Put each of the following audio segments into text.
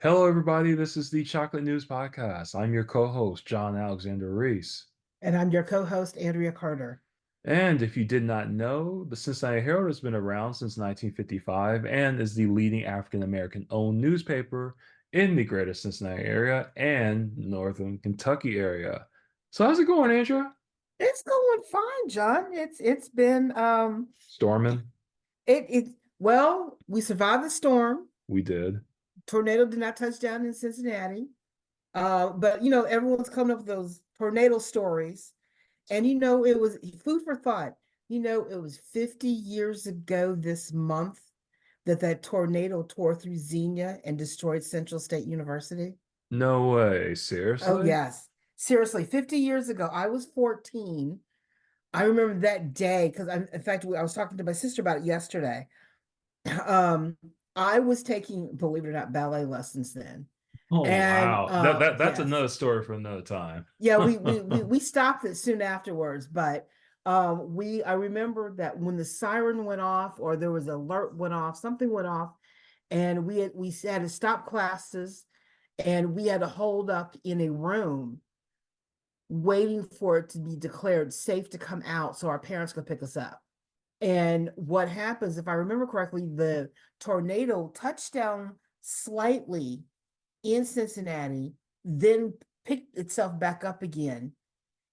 Hello, everybody. This is the Chocolate News Podcast. I'm your co-host, John Alexander Reese. And I'm your co-host, Andrea Carter. And if you did not know, the Cincinnati Herald has been around since 1955 and is the leading African American owned newspaper in the greater Cincinnati area and northern Kentucky area. So how's it going, Andrea? It's going fine, John. It's been Storming? it well, we survived the storm. We did. Tornado did not touch down in Cincinnati. But everyone's coming up with those tornado stories. And it was food for thought. It was 50 years ago this month that tornado tore through Xenia and destroyed Central State University. No way. Oh, Seriously? yes. Seriously, 50 years ago, I was 14. I remember that day because in fact, I was talking to my sister about it yesterday. Um, I was taking, believe it or not, ballet lessons then. Oh, And wow. That's yes, another story for another time. yeah, we stopped it soon afterwards, but I remember that when the siren went off or there was an alert went off, something went off, and we had to stop classes and we had to hold up in a room waiting for it to be declared safe to come out so our parents could pick us up. And what happens, if I remember correctly, the tornado touched down slightly in Cincinnati, then picked itself back up again.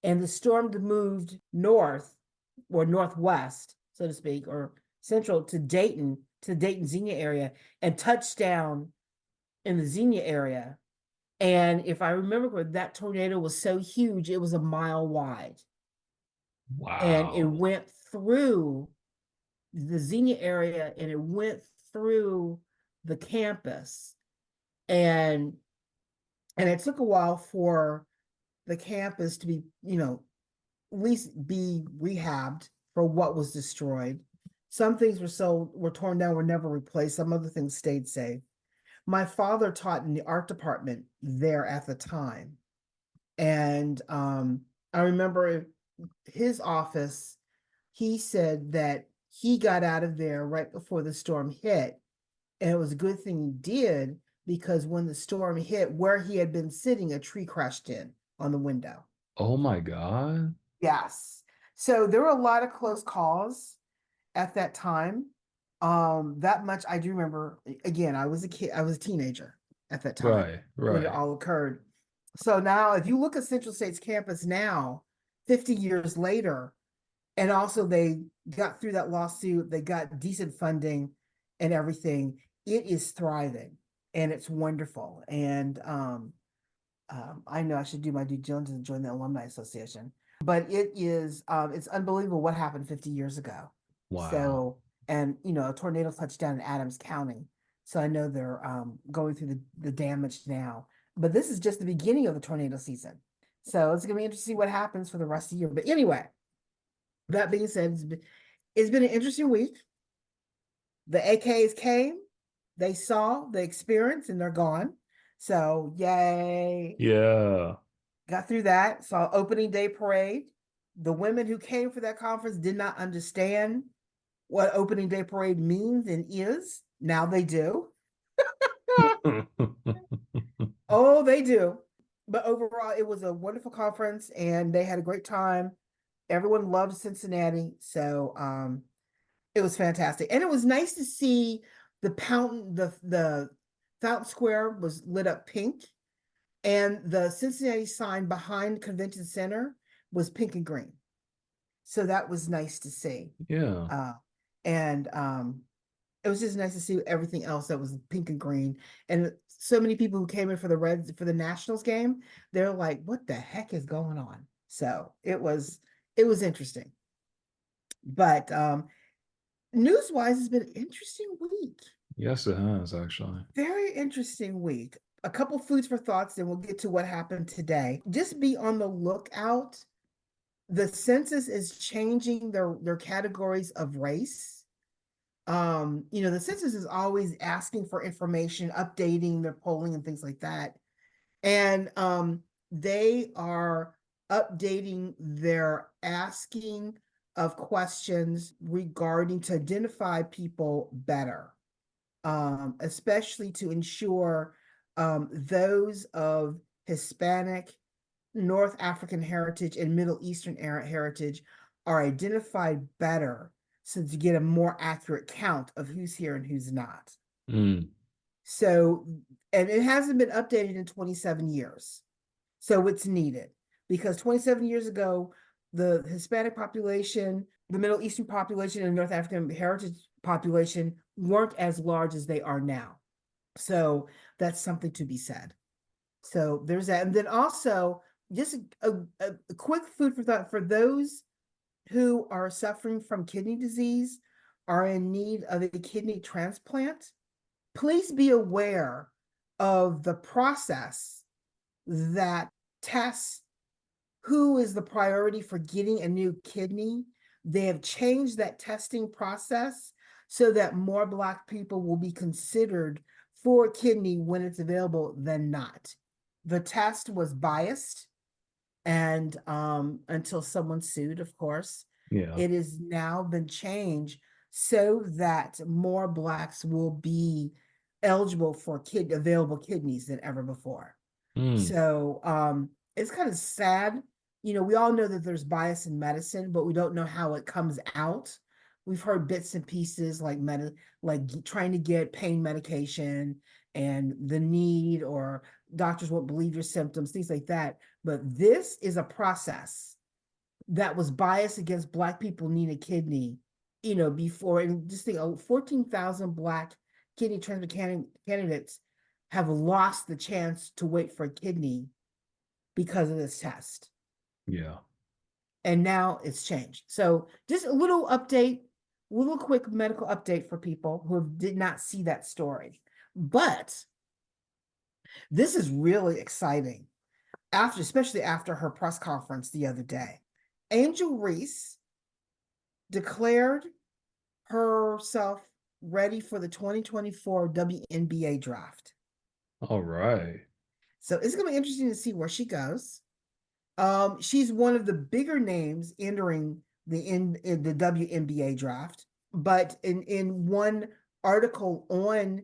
And the storm moved north or northwest, so to speak, or central to the Dayton Xenia area, and touched down in the Xenia area. And if I remember correctly, that tornado was so huge, it was a mile wide. And it Wow. went through the Xenia area and it went through the campus. And and it took a while for the campus to be, at least be rehabbed for what was destroyed. Some things were torn down, were never replaced. Some other things stayed safe. My father taught in the art department there at the time. And I remember his office, he said that he got out of there right before the storm hit. And it was a good thing he did because when the storm hit, where he had been sitting, a tree crashed in on the window. Oh my God. Yes. So there were a lot of close calls at that time. That much I do remember. Again, I was a kid, I was a teenager at that time Right, when it right. all occurred. So now, if you look at Central State's campus now, 50 years later, and also they got through that lawsuit, they got decent funding and everything. It is thriving and it's wonderful. And I know I should do my due diligence and join the alumni association, but it's unbelievable what happened 50 years ago. Wow. So, and a tornado touched down in Adams County. So I know they're going through the damage now. But this is just the beginning of the tornado season. So it's gonna be interesting to see what happens for the rest of the year. But anyway, that being said, it's been an interesting week. The AKs came, they saw the experience, and they're gone. So yay. Yeah. Got through that. Saw opening day parade. The women who came for that conference did not understand what opening day parade means and is. Now they do. Oh, they do. But overall, it was a wonderful conference and they had a great time. Everyone loved Cincinnati. So it was fantastic. And it was nice to see the fountain square was lit up pink. And the Cincinnati sign behind Convention Center was pink and green. So that was nice to see. Yeah. Uh, and it was just nice to see everything else that was pink and green. And so many people who came in for the Reds for the Nationals game, they're like, what the heck is going on? So it was interesting. But news-wise, it's been an interesting week. Yes, it has actually. Very interesting week. A couple foods for thoughts, and we'll get to what happened today. Just be on the lookout. The census is changing their categories of race. The census is always asking for information, updating their polling and things like that. And they are updating their asking of questions regarding to identify people better, especially to ensure those of Hispanic, North African heritage, and Middle Eastern heritage are identified better so to get a more accurate count of who's here and who's not. Mm. So, and it hasn't been updated in 27 years. So it's needed because 27 years ago, the Hispanic population, the Middle Eastern population, and North African heritage population weren't as large as they are now. So that's something to be said. So there's that. And then also, just a quick food for thought for those who are suffering from kidney disease, are in need of a kidney transplant. Please be aware of the process that tests who is the priority for getting a new kidney. They have changed that testing process so that more Black people will be considered for a kidney when it's available than not. The test was biased, and until someone sued, of course, Yeah. it has now been changed so that more Blacks will be eligible for available kidneys than ever before. Mm. So it's kind of sad. We all know that there's bias in medicine, but we don't know how it comes out. We've heard bits and pieces like trying to get pain medication and the need, or doctors won't believe your symptoms, things like that. But this is a process that was biased against Black people needing a kidney, before. And just think, 14,000 Black kidney transplant candidates have lost the chance to wait for a kidney because of this test. Yeah. And now it's changed. So just a little update, a little quick medical update for people who did not see that story. But this is really exciting, especially after her press conference the other day. Angel Reese declared herself ready for the 2024 WNBA draft. All right. So it's going to be interesting to see where she goes. She's one of the bigger names entering in the WNBA draft. But in one article on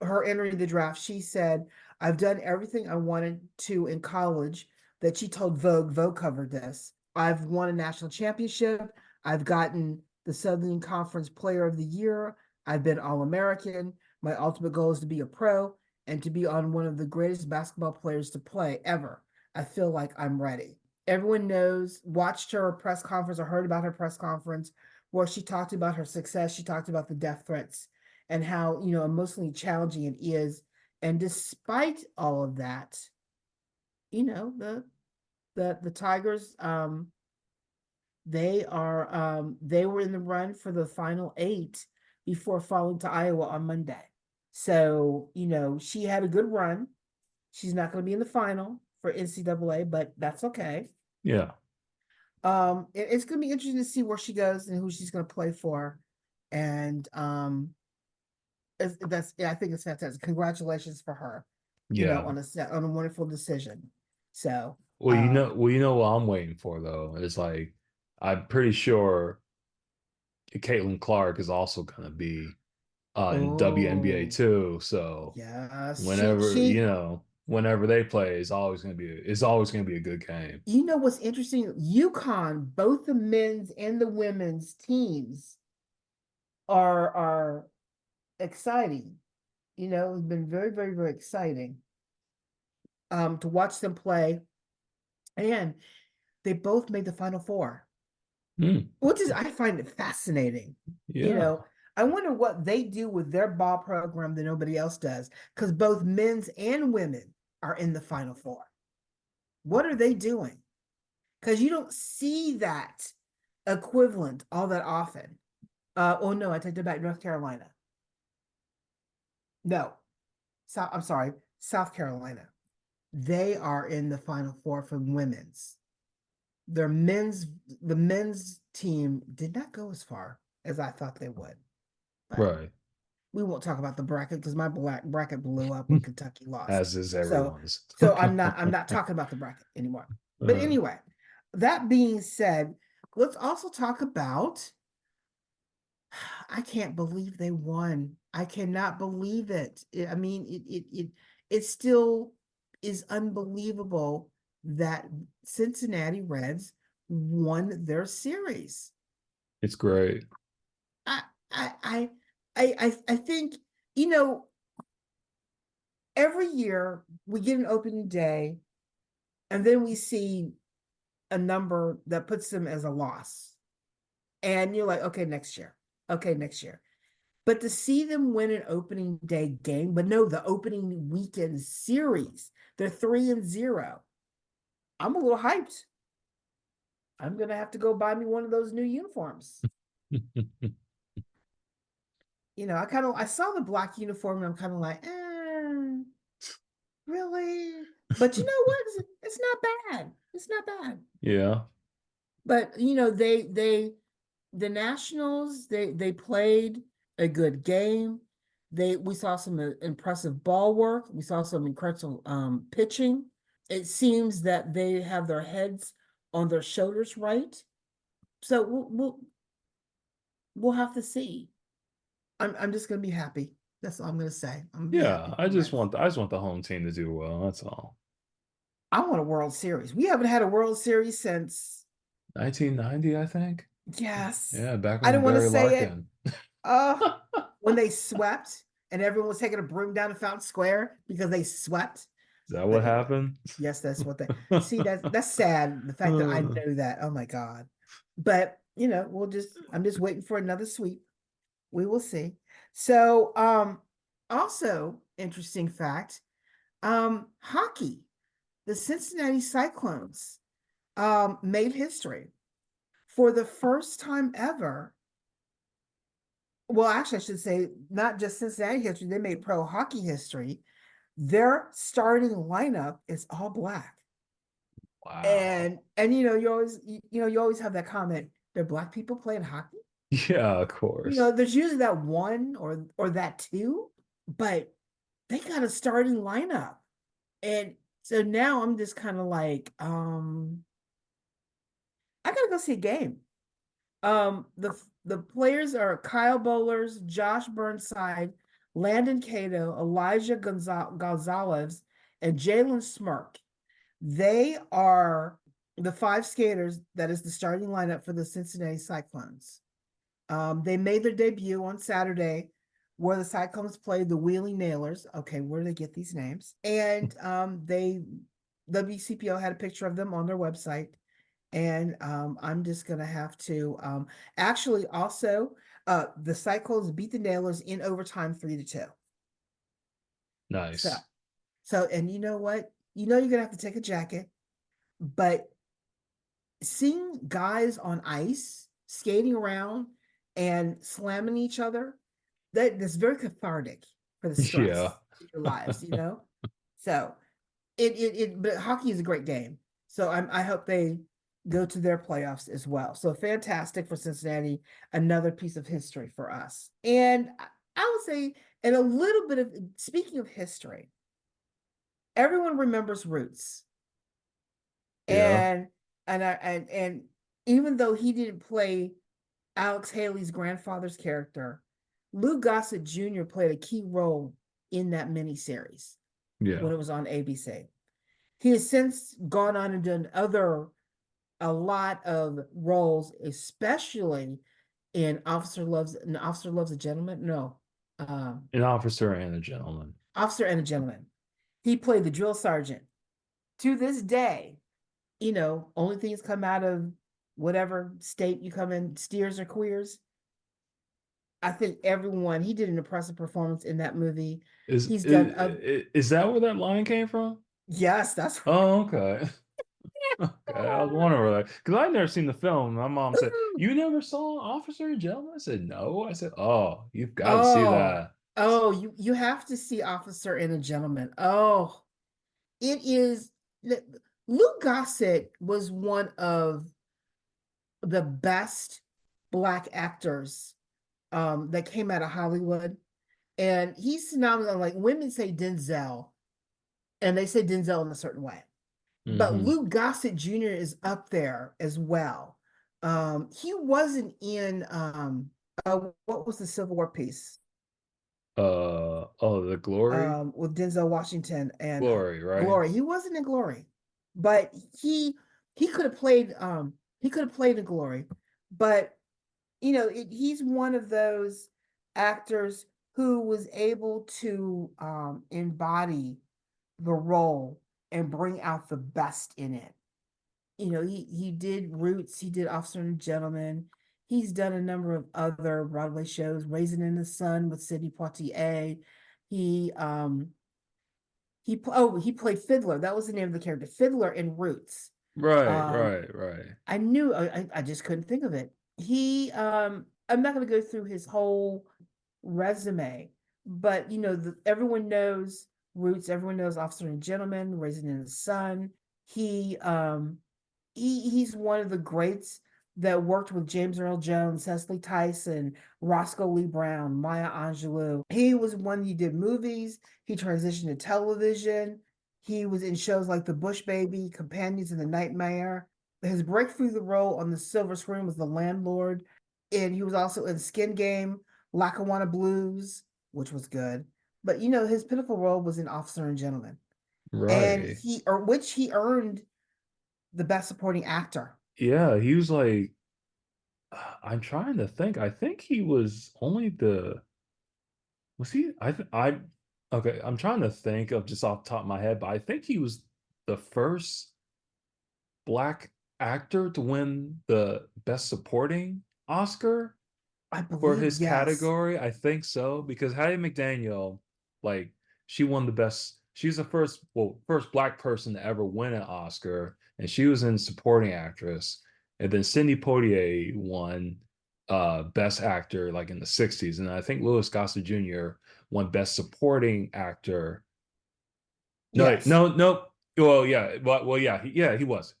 her entering the draft, she said, "I've done everything I wanted to in college." That she told Vogue. Vogue covered this. "I've won a national championship. I've gotten the Southern Conference Player of the Year. I've been All-American. My ultimate goal is to be a pro and to be on one of the greatest basketball players to play ever. I feel like I'm ready." Everyone watched her press conference or heard about her press conference where she talked about her success. She talked about the death threats and how, emotionally challenging it is. And despite all of that, the Tigers, they were in the run for the final 8 before falling to Iowa on Monday. So, she had a good run. She's not going to be in the final for NCAA, but that's okay. Yeah. It's going to be interesting to see where she goes and who she's going to play for. And I think it's fantastic. Congratulations for her, Yeah. on a wonderful decision. So, Well, what I'm waiting for though is like I'm pretty sure Caitlin Clark is also gonna be in WNBA oh too. So yes, whenever, she whenever they play, it's always gonna be a good game. what's interesting? UConn, both the men's and the women's teams are exciting. It's been very, very, very exciting to watch them play. And they both made the Final Four, Mm. which is, I find it fascinating. You Yeah. know, I wonder what they do with their ball program that nobody else does, because both men's and women are in the Final Four. What are they doing? Because you don't see that equivalent all that often. Oh no, I take it back. North Carolina. No, I'm sorry, South Carolina. They are in the Final Four for women's. The men's team did not go as far as I thought they would. But Right. we won't talk about the bracket because my black bracket blew up when Kentucky lost. As is So everyone's. so I'm not talking about the bracket anymore. But Uh, anyway, that being said, let's also talk about I can't believe they won. I cannot believe it. I mean, it still is unbelievable that Cincinnati Reds won their series. It's great. I I I I think, you know, every year we get an opening day and then we see a number that puts them as a loss. And you're like, okay, next year. Okay, next year. But to see them win an opening day game, but no, the opening weekend series, they're 3-0. I'm a little hyped. I'm gonna have to go buy me one of those new uniforms. You know, I saw the black uniform and I'm kind of like, really? But you know what? It's not bad. It's not bad. Yeah. But you know, the Nationals, they played a good game. We saw some impressive ball work. We saw some incredible pitching. It seems that they have their heads on their shoulders right. So we'll have to see. I'm just gonna be happy. That's all I'm gonna say. I'm gonna be happy Yeah. for the Reds. I just want the home team to do well. That's all. I want a World Series. We haven't had a World Series since, 1990, I think. yes. Yeah, back I when didn't want to Barry say it. Larkin. Uh, when they swept and everyone was taking a broom down to Fountain Square because they swept. Is that what Like, happened? yes, that's what they see. That's sad. The fact that I know that. Oh my God. But you know, I'm just waiting for another sweep. We will see. So also interesting fact, hockey, the Cincinnati Cyclones made history for the first time ever. Well, actually, I should say not just Cincinnati history, they made pro hockey history. Their starting lineup is all black. Wow. And you always have that comment, they're black people playing hockey. Yeah, of You course. know, there's usually that one or that two, but they got a starting lineup. And so now I'm just kind of like, I gotta go see a game. The players are Kyle Bowlers, Josh Burnside, Landon Cato, Elijah Gonzalez, and Jalen Smirk. They are the five skaters that is the starting lineup for the Cincinnati Cyclones. They made their debut on Saturday, where the Cyclones played the Wheeling Nailers. Okay, where do they get these names? And WCPO had a picture of them on their website. And I'm just gonna have to actually also the Cyclones beat the Nailers in overtime 3-2. So Nice. and you know what? You know you're gonna have to take a jacket, but seeing guys on ice skating around and slamming each other, that's very cathartic for the Yeah. stress in your lives, you know? So but hockey is a great game. So I hope they go to their playoffs as well. So fantastic for Cincinnati, another piece of history for us. And I would say, and a little bit of speaking of history, everyone remembers Roots. Yeah. And and even though he didn't play Alex Haley's grandfather's character, Lou Gossett Jr. played a key role in that miniseries Yeah. when it was on ABC. He has since gone on and done a lot of roles, especially in Officer Loves a Gentleman. No, An officer and a gentleman. Officer and a Gentleman. He played the drill sergeant. To this day, you know, only things come out of whatever state you come in, steers or queers. I think everyone, he did an impressive performance in that movie. Is He's done is that where that line came from? yes, that's Oh, okay. Okay. I was wondering like, because I'd never seen the film. My mom said, "You never saw Officer and Gentleman?" I said, "No." I said, "Oh, you've got to see oh, that." oh, you have to see Officer and a Gentleman. Oh, it is. Lou Gossett was one of the best black actors that came out of Hollywood. And he's phenomenal. Like women say Denzel, and they say Denzel in a certain way. But Hmm. Lou Gossett Jr. is up there as well. He wasn't in What was the Civil War piece? Oh, the Glory, With Denzel Washington and Glory, right? Glory. He wasn't in Glory, but he could have played he could have played in Glory, but he's one of those actors who was able to embody the role and bring out the best in it. He did Roots, he did Officer and Gentleman. He's done a number of other Broadway shows, Raisin in the Sun with Sidney Poitier. He he played Fiddler. That was the name of the character, Fiddler in Roots. Right, Um, right, right. I knew I just couldn't think of it. I'm not going to go through his whole resume, but everyone knows Roots, everyone knows Officer and Gentleman, Raising in the Sun. He he's one of the greats that worked with James Earl Jones, Cecily Tyson, Roscoe Lee Brown, Maya Angelou. He was one you did movies. He transitioned to television. He was in shows like The Bush Baby, Companions in the Nightmare. His breakthrough the role on the silver screen was the landlord, and he was also in Skin Game, Lackawanna Blues, which was good. But his pivotal role was in Officer and Gentleman, and Right. which he earned the Best Supporting Actor. Yeah, he was like, I'm trying to think. I think he was only the, was he? Okay, I'm trying to think of just off the top of my head, but I think he was the first black actor to win the Best Supporting Oscar I for believe his yes. category. I think so because Hattie McDaniel, like, she won the best. She's the first black person to ever win an Oscar, and she was in supporting actress. And then Sidney Poitier won best actor like in the 60s. And I think Louis Gossett Jr. won best supporting actor. No, wait, Yes. no, no. Well, yeah, yeah, yeah, he was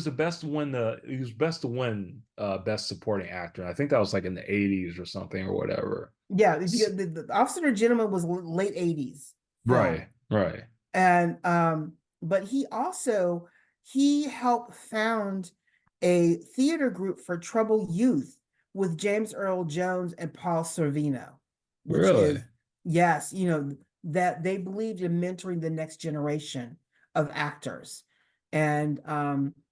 the best to win he was best to win best supporting actor. And I think that was like in the 80s or something or whatever. Yeah, S- the Officer and Gentleman was late 80s film. Right, right. And but he helped found a theater group for troubled youth with James Earl Jones and Paul Sorvino, which Really? is, yes, that they believed in mentoring the next generation of actors. And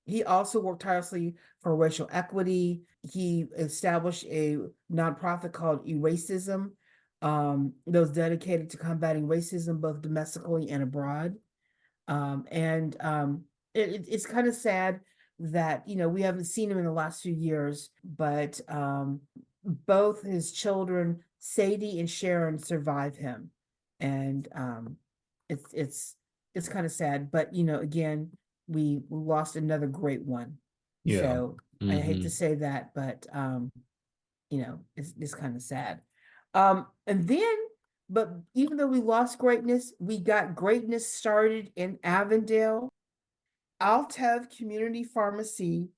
he also worked tirelessly for racial equity. He established a nonprofit called Eracism, that was dedicated to combating racism both domestically and abroad. And it's kind of sad that we haven't seen him in the last few years, but both his children, Sadie and Sharon, survive him, and it's it's it's kind of sad. But again, we lost another great one. Yeah. So I hate to Hmm. say that, but it's kind of sad. And then, but even though we lost greatness, we got greatness started in Avondale. Altev Community Pharmacy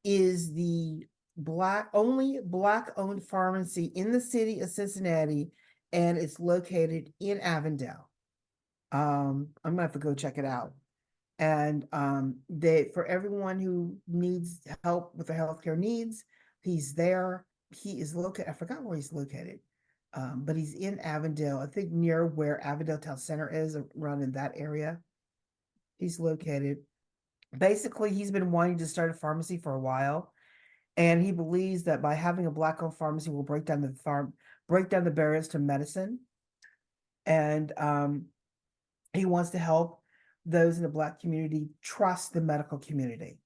is the only black owned pharmacy in the city of Cincinnati, and it's located in Avondale. I'm gonna have to go check it out. And they for everyone who needs help with their healthcare needs, he's there. He is located. I forgot where he's located, but he's in Avondale. I think near where Avondale Town Center is, around in that area. He's located. Basically, he's been wanting to start a pharmacy for a while, and he believes that by having a black-owned pharmacy will break down the barriers to medicine, and he wants to help those in the Black community trust the medical community.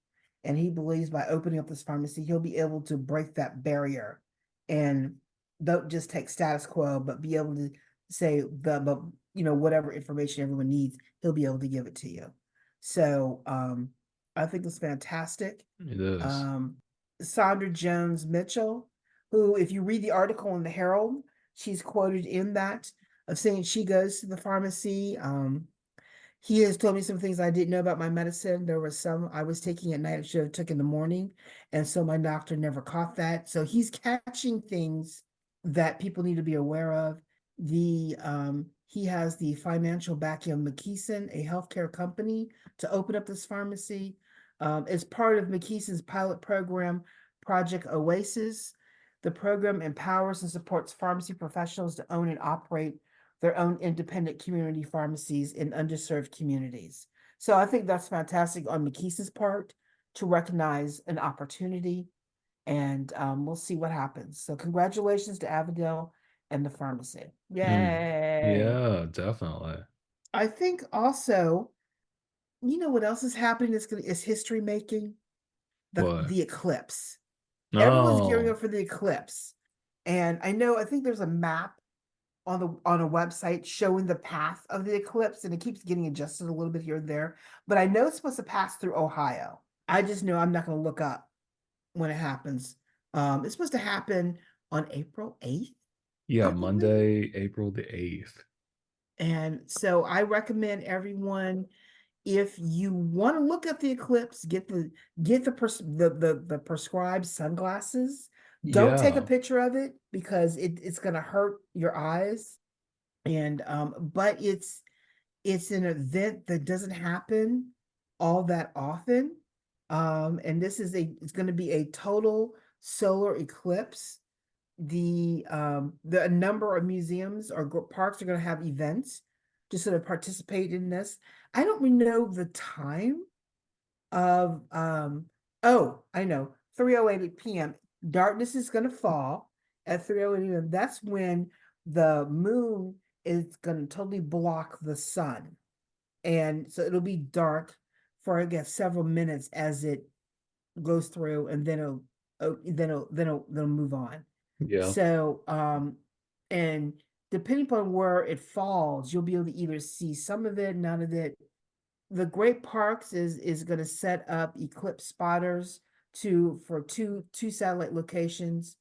And he believes by opening up this pharmacy, he'll be able to break that barrier and don't just take status quo, but be able to say but whatever information everyone needs, he'll be able to give it to you. So I think it's fantastic. It is. Um, Sandra Jones Mitchell, who, if you read the article in the Herald, she's quoted in that of saying she goes to the pharmacy. He has told me some things I didn't know about my medicine. There were some I was taking at night I should have took in the morning, and so my doctor never caught that. So he's catching things that people need to be aware of. He has the financial backing of McKesson, a healthcare company, to open up this pharmacy. As part of McKesson's pilot program, Project Oasis, The program empowers and supports pharmacy professionals to own and operate their own independent community pharmacies in underserved communities. So I think that's fantastic on McKeeson's part to recognize an opportunity, and we'll see what happens. So congratulations to Avondale and the pharmacy. Mm. Yay. Yeah, definitely. I think also, you know what else is happening is history making? What? The eclipse. Everyone's gearing up Oh, for the eclipse. And I think there's a map on a website showing the path of the eclipse, and it keeps getting adjusted a little bit here and there. But I know it's supposed to pass through Ohio. I just know I'm not going to look up when it happens. It's supposed to happen on April 8th, yeah, I believe. Monday, April the 8th. And so I recommend everyone, if you want to look at the eclipse, get the prescribed sunglasses. Don't take a Yeah. picture of it because it's going to hurt your eyes. And but it's an event that doesn't happen all that often. And it's going to be a total solar eclipse. The a number of museums or parks are going to have events to sort of participate in this. I don't really know the time of oh, I know, 3:08 p.m. Darkness is going to fall at 3:08 p.m. That's when the moon is going to totally block the sun. And so it'll be dark for, I guess, several minutes as it goes through, and then it'll move on. Yeah. So and depending upon where it falls, you'll be able to either see some of it, none of it. The Great Parks is going to set up eclipse spotters for two satellite locations,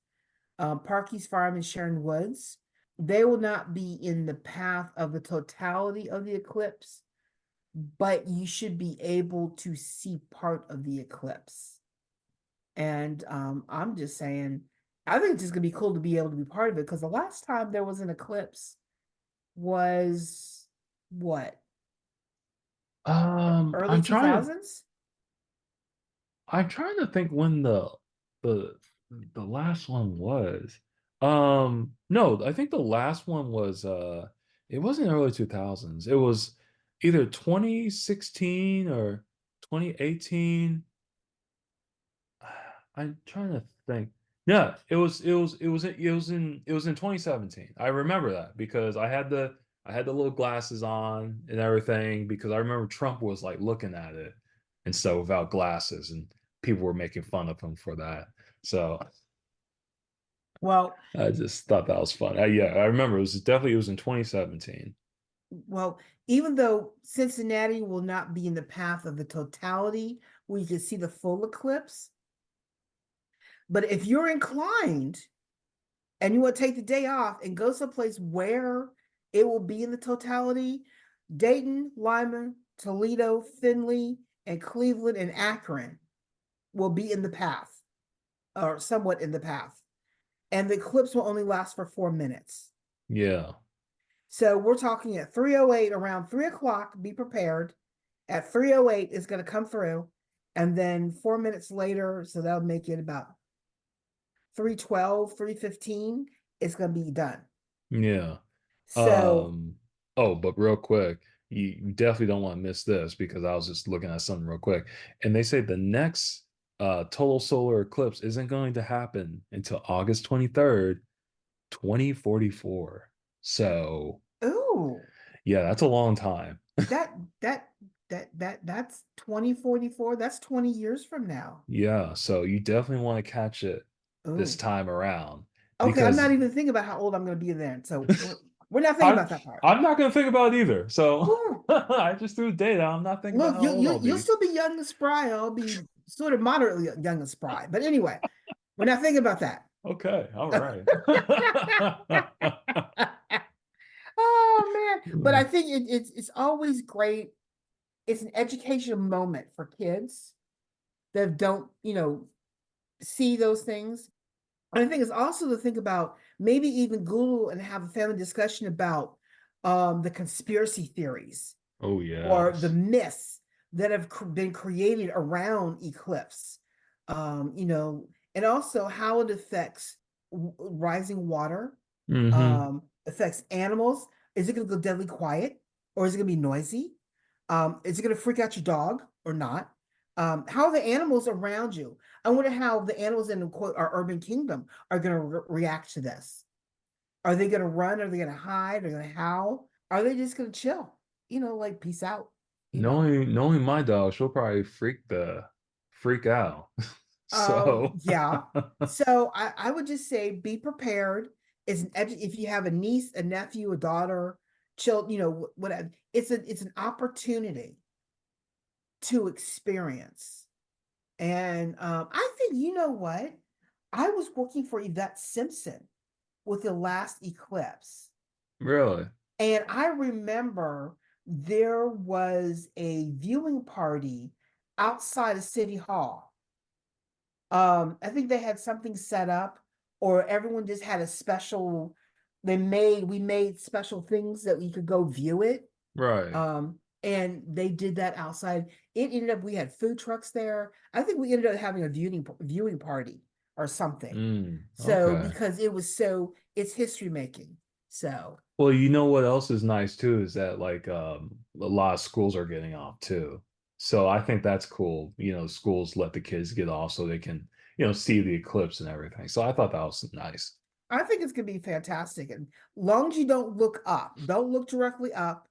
Parky's Farm and Sharon Woods. They will not be in the path of the totality of the eclipse, but you should be able to see part of the eclipse. And I'm just saying, I think it's just gonna be cool to be able to be part of it, because the last time there was an eclipse was what, early I'm two trying to thousands? I'm trying to think when the the last one was. No, I think the last one was it wasn't early 2000s. It was either 2016 or 2018. I'm trying to think. Yeah, it was in 2017. I remember that because I had the little glasses on and everything because I remember Trump was like looking at it and stuff without glasses and people were making fun of him for that. So Well, I just thought that was fun. Yeah, I remember it was in 2017. well, even though Cincinnati will not be in the path of the totality where you can see the full eclipse, but if you're inclined and you want to take the day off and go someplace where it will be in the totality, Dayton, Lima, Toledo, Findlay, and Cleveland and Akron will be in the path, or somewhat in the path. And the eclipse will only last for 4 minutes. Yeah. So we're talking at 3:08, around 3 o'clock, be prepared. At 3:08, it's going to come through. And then 4 minutes later, so that'll make it about 3:12, 3:15, it's going to be done. Yeah. So, Um, oh, but real quick, you definitely don't want to miss this because I was just looking at something real quick. And they say the next total solar eclipse isn't going to happen until August 23rd, 2044. So, ooh, yeah, that's a long time. that, that, that's 2044. That's 20 years from now. Yeah, so you definitely want to catch it this Ooh. time around Okay, I'm because not even thinking about how old I'm going to be then. So we're not thinking I'm about that part. I'm not gonna think about it either. So Ooh. I just threw data. I'm not thinking about Look, how old I'll you'll be. still be young and spry. I'll be sort of moderately young and spry. But anyway, we're not thinking about that. Okay, all right. Oh man. But I think it's always great. It's an educational moment for kids that don't, see those things. And I think it's also to think about, maybe even Google and have a family discussion about the conspiracy theories Oh or the yes. myths that have been created around Eclipse, and also how it affects rising water, Hmm. affects animals. Is it going to go deadly quiet or is it going to be noisy? Is it going to freak out your dog or not? How are the animals around you? I wonder how the animals in quote our urban kingdom are going to react to this. Are they going to run? Are they going to hide? Are they going to howl? Are they just going to chill? Like peace out. You know. Knowing my dog, she'll probably freak out. So, Yeah. So I would just say be prepared. If you have a niece, a nephew, a daughter, child, whatever, it's an opportunity to experience. And I think you know what? I was working for Yvette Simpson with the last eclipse. really? And I remember there was a viewing party outside of City Hall. I think they had something set up, or everyone just had a special. We made special things that we could go view it. Right. And they did that outside. It ended up we had food trucks there. I think we ended up having a viewing party or something. So Okay. because it's history making. So Well, you know what else is nice too is that like a lot of schools are getting off too. So I think that's cool. Schools let the kids get off so they can, see the eclipse and everything. So I thought that was nice. I think it's gonna be fantastic. And long as you don't look up, don't look directly up.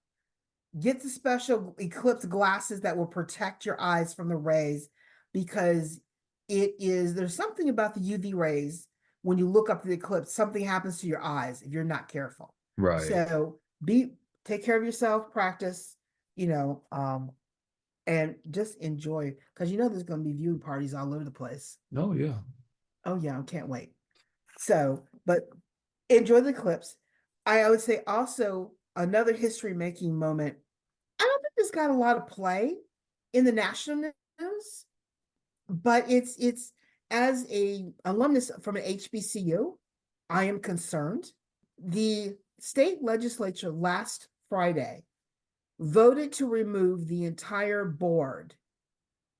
Get the special eclipse glasses that will protect your eyes from the rays because there's something about the UV rays when you look up the eclipse, something happens to your eyes if you're not careful. Right. So take care of yourself, practice, you know, um, and just enjoy because there's going to be viewing parties all over the place. Oh yeah. Oh yeah, I can't wait. So, but enjoy the eclipse. I would say also another history making moment. I don't think this got a lot of play in the national news, but it's as a alumnus from an HBCU, I am concerned. The state legislature last Friday voted to remove the entire board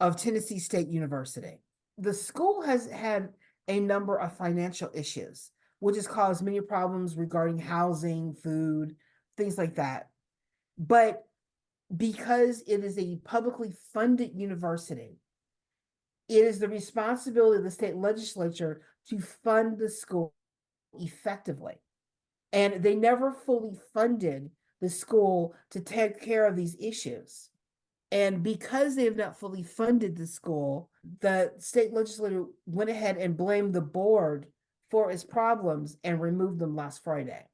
of Tennessee State University. The school has had a number of financial issues, which has caused many problems regarding housing, food, things like that. But because it is a publicly funded university, it is the responsibility of the state legislature to fund the school effectively. And they never fully funded the school to take care of these issues. And because they have not fully funded the school, the state legislature went ahead and blamed the board for its problems and removed them last Friday.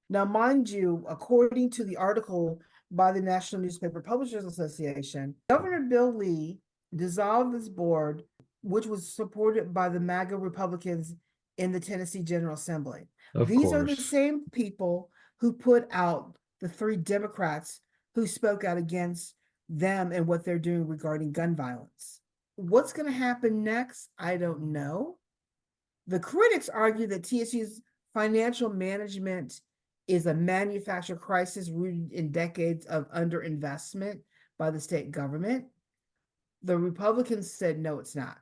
Now, mind you, according to the article by the National Newspaper Publishers Association, Governor Bill Lee dissolved this board, which was supported by the MAGA Republicans in the Tennessee General Assembly. Of These are the course. same people who put out the three Democrats who spoke out against them and what they're doing regarding gun violence. What's going to happen next? I don't know. The critics argue that TSU's financial management is a manufactured crisis rooted in decades of underinvestment by the state government. The Republicans said, no, it's not.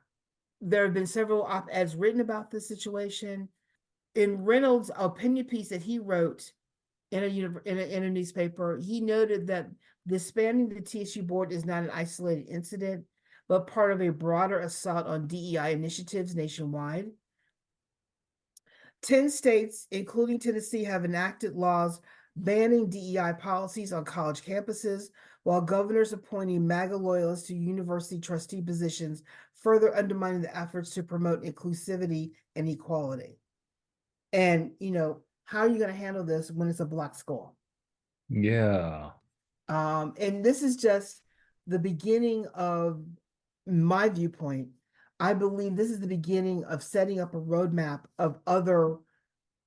There have been several op-eds written about this situation. In Reynolds' opinion piece that he wrote in a newspaper, he noted that disbanding the TSU board is not an isolated incident, but part of a broader assault on DEI initiatives nationwide. 10 states, including Tennessee, have enacted laws banning DEI policies on college campuses, while governors appointing MAGA loyalists to university trustee positions, further undermining the efforts to promote inclusivity and equality. And, how are you going to handle this when it's a Black school? Yeah. And this is just the beginning of my viewpoint. I believe this is the beginning of setting up a roadmap of other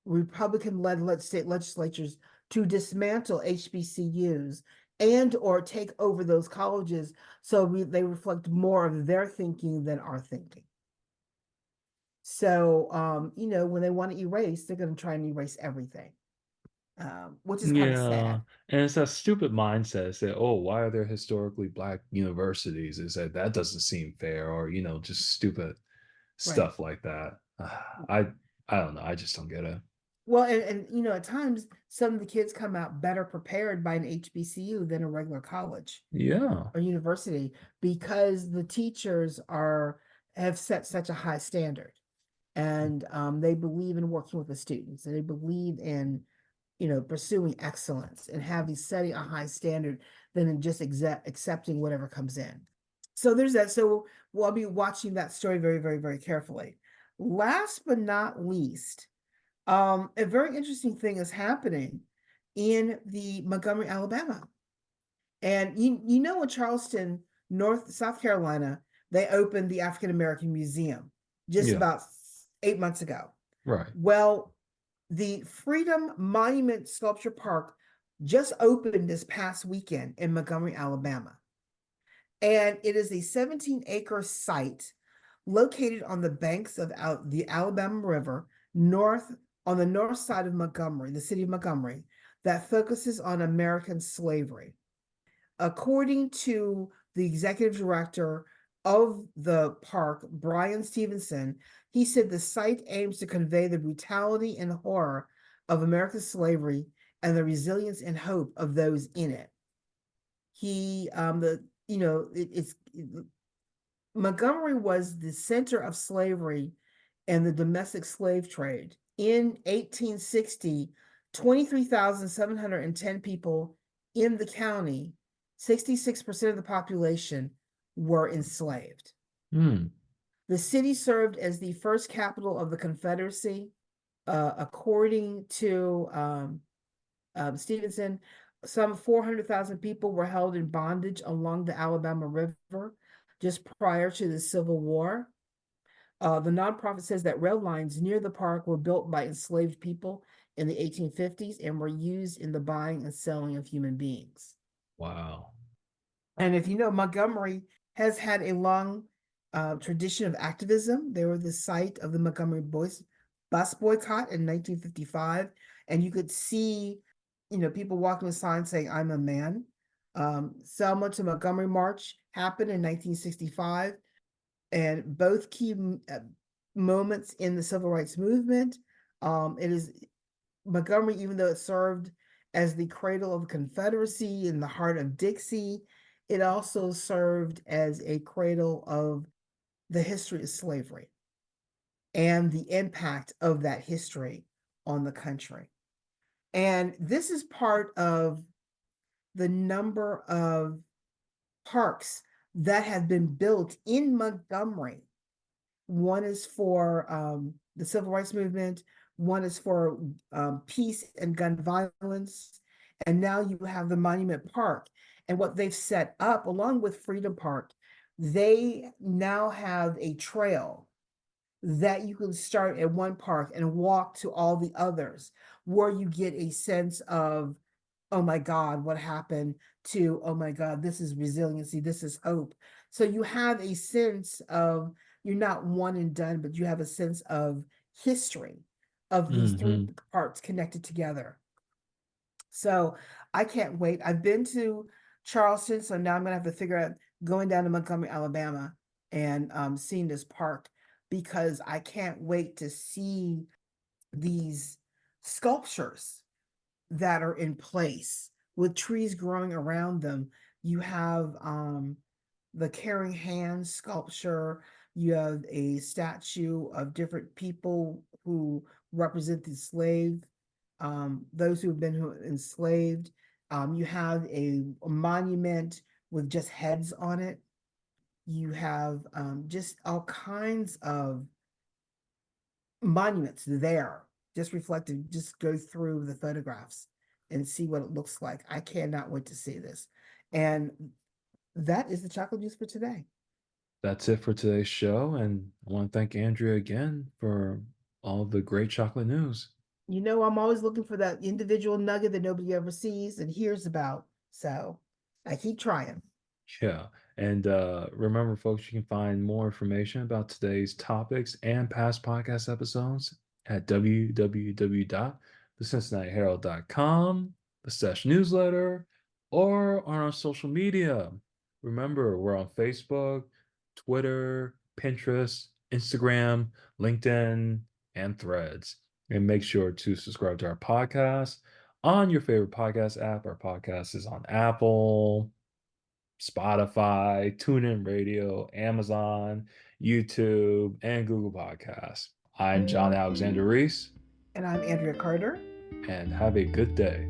Republican-led state legislatures to dismantle HBCUs and or take over those colleges so they reflect more of their thinking than our thinking. So, when they want to erase, they're going to try and erase everything, which is kind of Yeah. sad. And it's that stupid mindset that, oh, why are there historically black universities? Is that doesn't seem fair or, just stupid Right. stuff like that. I I don't know. I just don't get it. Well, and at times some of the kids come out better prepared by an HBCU than a regular college Yeah. or university because the teachers are have set such a high standard, and they believe in working with the students, and they believe in pursuing excellence and having setting a high standard than in just accepting whatever comes in. So there's that. So we'll be watching that story very, very, very carefully. Last but not least, a very interesting thing is happening in the Montgomery, Alabama. And in Charleston, South Carolina, they opened the African American Museum just Yeah. about 8 months ago. Right. Well, the Freedom Monument Sculpture Park just opened this past weekend in Montgomery, Alabama. And it is a 17-acre site located on the banks of the Alabama River, north on the north side of Montgomery, the city of Montgomery, that focuses on American slavery. According to the executive director of the park, Brian Stevenson, he said the site aims to convey the brutality and horror of American slavery and the resilience and hope of those in it. He, the you know, it's Montgomery was the center of slavery and the domestic slave trade. In 1860, 23,710 people in the county, 66% of the population, were enslaved. Hmm. The city served as the first capital of the Confederacy. According to Stevenson, some 400,000 people were held in bondage along the Alabama River just prior to the Civil War. The nonprofit says that rail lines near the park were built by enslaved people in the 1850s and were used in the buying and selling of human beings. Wow. And if you know, Montgomery has had a long tradition of activism. They were the site of the Montgomery bus boycott in 1955. And you could see, people walking with signs saying, "I'm a man." Selma to Montgomery March happened in 1965. And both key moments in the civil rights movement. It is Montgomery, even though it served as the cradle of the Confederacy in the heart of Dixie, it also served as a cradle of the history of slavery and the impact of that history on the country. And this is part of the number of parks that have been built in Montgomery. One is for the civil rights movement. One is for peace and gun violence. And now you have the Monument Park. And what they've set up, along with Freedom Park, they now have a trail that you can start at one park and walk to all the others, where you get a sense of, oh my God, what happened, to, oh my God, this is resiliency, this is hope. So you have a sense of, you're not one and done, but you have a sense of history of these three Hmm. parts connected together. So I can't wait. I've been to Charleston, so now I'm gonna have to figure out going down to Montgomery, Alabama, and seeing this park, because I can't wait to see these sculptures that are in place with trees growing around them. You have the Caring Hands sculpture. You have a statue of different people who represent the slave, those who have been enslaved. You have a monument with just heads on it. You have just all kinds of monuments there, just reflected. Just go through the photographs and see what it looks like. I cannot wait to see this. And that is the chocolate juice for today. That's it for today's show. And I want to thank Andrea again for all the great chocolate news. I'm always looking for that individual nugget that nobody ever sees and hears about. So I keep trying. Yeah. And remember, folks, you can find more information about today's topics and past podcast episodes at www.thecincinnatiherald.com, the Sesh newsletter, or on our social media. Remember, we're on Facebook, Twitter, Pinterest, Instagram, LinkedIn. and Threads. And make sure to subscribe to our podcast on your favorite podcast app. Our podcast is on Apple, Spotify, TuneIn Radio, Amazon, YouTube, and Google Podcasts. I'm John Alexander Reese, And I'm Andrea Carter. and have a good day.